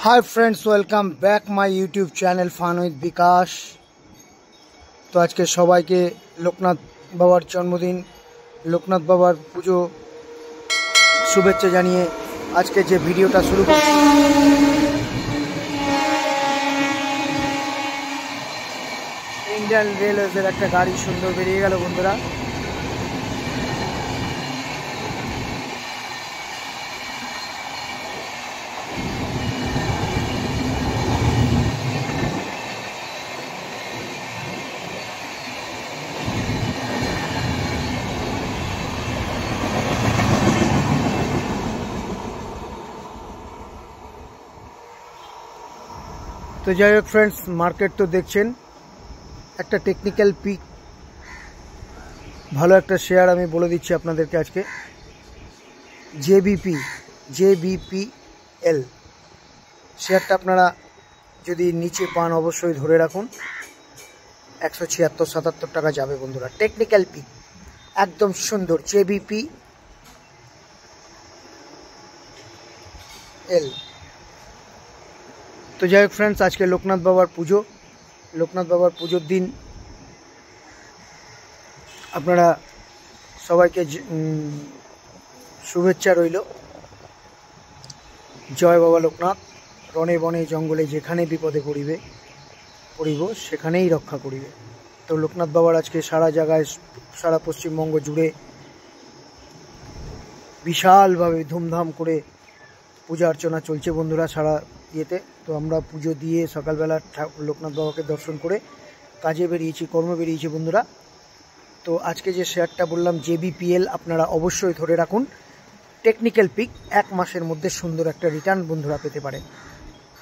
Hi friends, welcome back my YouTube channel फान with विकास। तो आज के सबाई के लोकनाथ बाबार जन्मदिन, लोकनाथ बाबार पुजो शुभेच्छा जानिए आज के जे भिडियोटा शुरू करছি। इंडियन रेलवेजের একটা গাড়ি সুন্দর বেরিয়ে গেল বন্ধুরা। तो যাই হোক फ्रेंड्स, मार्केट तो देखছেন একটা টেকনিক্যাল পিক, ভালো একটা শেয়ার আমি বলে দিচ্ছি আপনাদেরকে আজকে। JBPL শেয়ারটা আপনারা যদি নিচে পান অবশ্যই ধরে রাখুন। 176-77 টাকা যাবে বন্ধুরা। টেকনিক্যাল পিক একদম সুন্দর JBPL। तो যাই হোক फ्रेंड्स, आज के लोकनाथ बाबार पुजो, लोकनाथ बाबार पुजोर दिन আপনারা সবাইকে শুভেচ্ছা রইল। জয় বাবা লোকনাথ। রণে বনে জঙ্গলে যেখানে বিপদে পড়িব সেখানেই রক্ষা করিবে। তো লোকনাথ বাবার আজকে সারা জায়গায়, সারা পশ্চিমবঙ্গ জুড়ে বিশালভাবে ধুমধাম করে পূজা অর্চনা চলছে বন্ধুরা সারা ইয়েতে। তো আমরা পুজো দিয়ে সকালবেলা লোকনাথ বাবাকে দর্শন করে কাজে বেরিয়েছি, কর্মে বেরিয়েছি বন্ধুরা। তো আজকে যে শেয়ারটা বললাম JBPL, আপনারা অবশ্যই ধরে রাখুন। টেকনিক্যাল পিক 1 মাসের মধ্যে সুন্দর একটা রিটার্ন বন্ধুরা পেতে পারেন।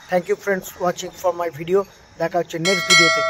Thank you friends watching for my video. দেখা হচ্ছে নেক্সট ভিডিওতে।